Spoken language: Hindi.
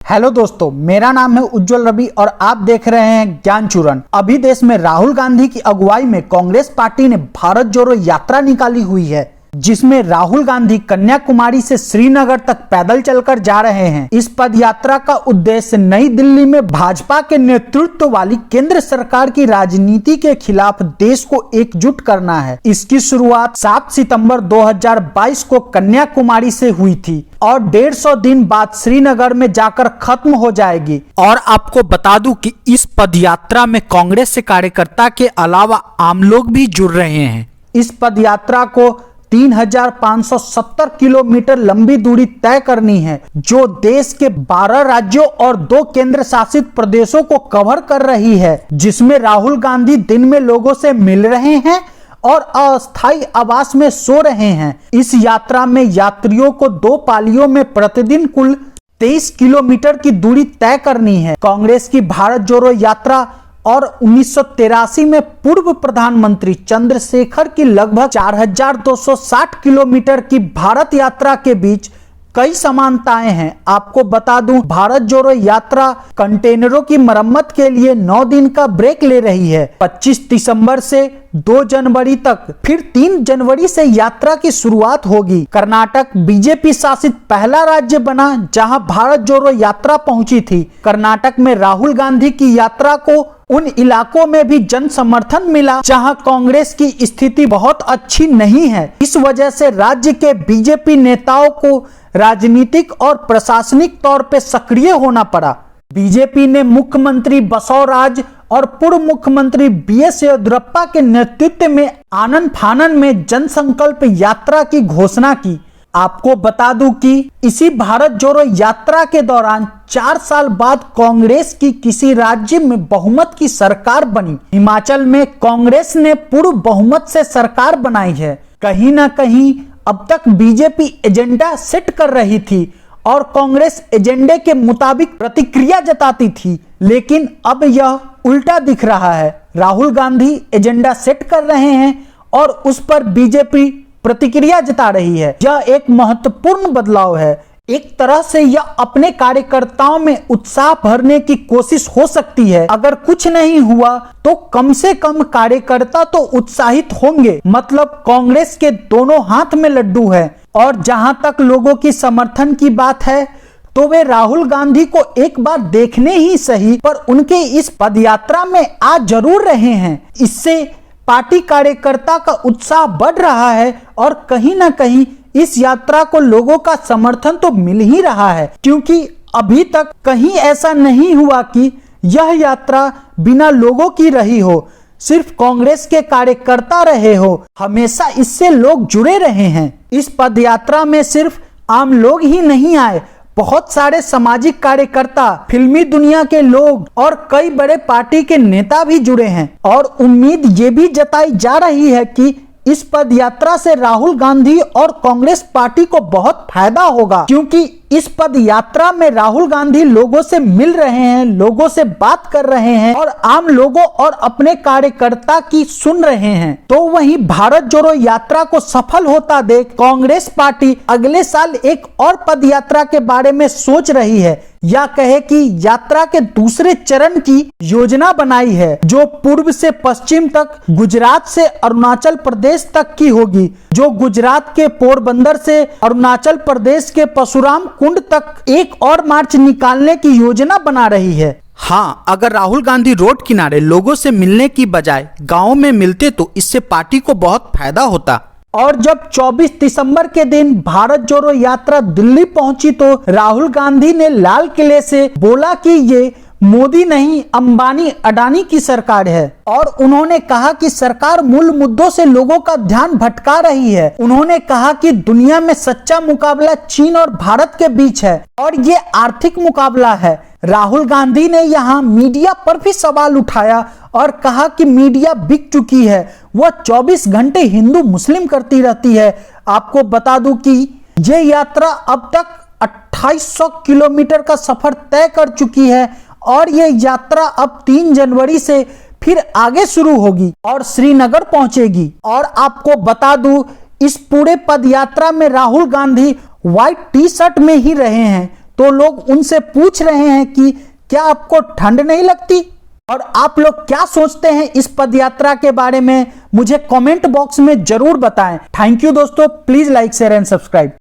हेलो दोस्तों, मेरा नाम है उज्जवल रवि और आप देख रहे हैं ज्ञान चूरन। अभी देश में राहुल गांधी की अगुवाई में कांग्रेस पार्टी ने भारत जोड़ो यात्रा निकाली हुई है, जिसमें राहुल गांधी कन्याकुमारी से श्रीनगर तक पैदल चलकर जा रहे हैं। इस पद यात्रा का उद्देश्य नई दिल्ली में भाजपा के नेतृत्व वाली केंद्र सरकार की राजनीति के खिलाफ देश को एकजुट करना है। इसकी शुरुआत 7 सितंबर 2022 को कन्याकुमारी से हुई थी और 150 दिन बाद श्रीनगर में जाकर खत्म हो जाएगी। और आपको बता दूं कि इस पद यात्रा में कांग्रेस से कार्यकर्ता के अलावा आम लोग भी जुड़ रहे हैं। इस पद यात्रा को 3570 किलोमीटर लंबी दूरी तय करनी है, जो देश के 12 राज्यों और 2 केंद्र शासित प्रदेशों को कवर कर रही है, जिसमें राहुल गांधी दिन में लोगों से मिल रहे हैं और अस्थायी आवास में सो रहे हैं। इस यात्रा में यात्रियों को 2 पालियों में प्रतिदिन कुल 23 किलोमीटर की दूरी तय करनी है। कांग्रेस की भारत जोड़ो यात्रा और 1983 में पूर्व प्रधानमंत्री चंद्रशेखर की लगभग 4260 किलोमीटर की भारत यात्रा के बीच कई समानताएं हैं। आपको बता दूं, भारत जोड़ो यात्रा कंटेनरों की मरम्मत के लिए 9 दिन का ब्रेक ले रही है। 25 दिसंबर से 2 जनवरी तक, फिर 3 जनवरी से यात्रा की शुरुआत होगी। कर्नाटक बीजेपी शासित पहला राज्य बना जहां भारत जोड़ो यात्रा पहुंची थी। कर्नाटक में राहुल गांधी की यात्रा को उन इलाकों में भी जन समर्थन मिला जहां कांग्रेस की स्थिति बहुत अच्छी नहीं है। इस वजह से राज्य के बीजेपी नेताओं को राजनीतिक और प्रशासनिक तौर पर सक्रिय होना पड़ा। बीजेपी ने मुख्यमंत्री बसवराज और पूर्व मुख्यमंत्री बीएस येदियुरप्पा के नेतृत्व में आनन फानन में जनसंकल्प यात्रा की घोषणा की। आपको बता दूं कि इसी भारत जोड़ो यात्रा के दौरान 4 साल बाद कांग्रेस की किसी राज्य में बहुमत की सरकार बनी। हिमाचल में कांग्रेस ने पूर्ण बहुमत से सरकार बनाई है। कहीं ना कहीं अब तक बीजेपी एजेंडा सेट कर रही थी और कांग्रेस एजेंडे के मुताबिक प्रतिक्रिया जताती थी, लेकिन अब यह उल्टा दिख रहा है। राहुल गांधी एजेंडा सेट कर रहे हैं और उस पर बीजेपी प्रतिक्रिया जता रही है। यह एक महत्वपूर्ण बदलाव है। एक तरह से यह अपने कार्यकर्ताओं में उत्साह भरने की कोशिश हो सकती है। अगर कुछ नहीं हुआ तो कम से कम कार्यकर्ता तो उत्साहित होंगे। मतलब कांग्रेस के दोनों हाथ में लड्डू है। और जहां तक लोगों की समर्थन की बात है तो वे राहुल गांधी को एक बार देखने ही सही, पर उनके इस पदयात्रा में आ जरूर रहे हैं। इससे पार्टी कार्यकर्ता का उत्साह बढ़ रहा है और कहीं ना कहीं इस यात्रा को लोगों का समर्थन तो मिल ही रहा है, क्योंकि अभी तक कहीं ऐसा नहीं हुआ कि यह यात्रा बिना लोगों की रही हो, सिर्फ कांग्रेस के कार्यकर्ता रहे हो। हमेशा इससे लोग जुड़े रहे हैं। इस पदयात्रा में सिर्फ आम लोग ही नहीं आए, बहुत सारे सामाजिक कार्यकर्ता, फिल्मी दुनिया के लोग और कई बड़े पार्टी के नेता भी जुड़े हैं। और उम्मीद ये भी जताई जा रही है कि इस पद यात्रा से राहुल गांधी और कांग्रेस पार्टी को बहुत फायदा होगा, क्योंकि इस पद यात्रा में राहुल गांधी लोगों से मिल रहे हैं, लोगों से बात कर रहे हैं और आम लोगों और अपने कार्यकर्ता की सुन रहे हैं। तो वहीं भारत जोड़ो यात्रा को सफल होता देख कांग्रेस पार्टी अगले साल एक और पद यात्रा के बारे में सोच रही है, या कहे कि यात्रा के दूसरे चरण की योजना बनाई है, जो पूर्व से पश्चिम तक, गुजरात से अरुणाचल प्रदेश तक की होगी, जो गुजरात के पोरबंदर से अरुणाचल प्रदेश के परशुराम कुंड तक एक और मार्च निकालने की योजना बना रही है। हाँ, अगर राहुल गांधी रोड किनारे लोगों से मिलने की बजाय गाँव में मिलते तो इससे पार्टी को बहुत फायदा होता। और जब 24 दिसंबर के दिन भारत जोड़ो यात्रा दिल्ली पहुंची तो राहुल गांधी ने लाल किले से बोला कि ये मोदी नहीं, अंबानी अडानी की सरकार है। और उन्होंने कहा कि सरकार मूल मुद्दों से लोगों का ध्यान भटका रही है। उन्होंने कहा कि दुनिया में सच्चा मुकाबला चीन और भारत के बीच है और ये आर्थिक मुकाबला है। राहुल गांधी ने यहाँ मीडिया पर भी सवाल उठाया और कहा कि मीडिया बिक चुकी है, वह 24 घंटे हिंदू मुस्लिम करती रहती है। आपको बता दूं कि ये यात्रा अब तक 2800 किलोमीटर का सफर तय कर चुकी है और ये यात्रा अब 3 जनवरी से फिर आगे शुरू होगी और श्रीनगर पहुंचेगी। और आपको बता दूं, इस पूरे पद यात्रा में Rahul Gandhi white T shirt में ही रहे हैं, तो लोग उनसे पूछ रहे हैं कि क्या आपको ठंड नहीं लगती? और आप लोग क्या सोचते हैं इस पदयात्रा के बारे में, मुझे कमेंट बॉक्स में जरूर बताएं। थैंक यू दोस्तों, please like share and subscribe.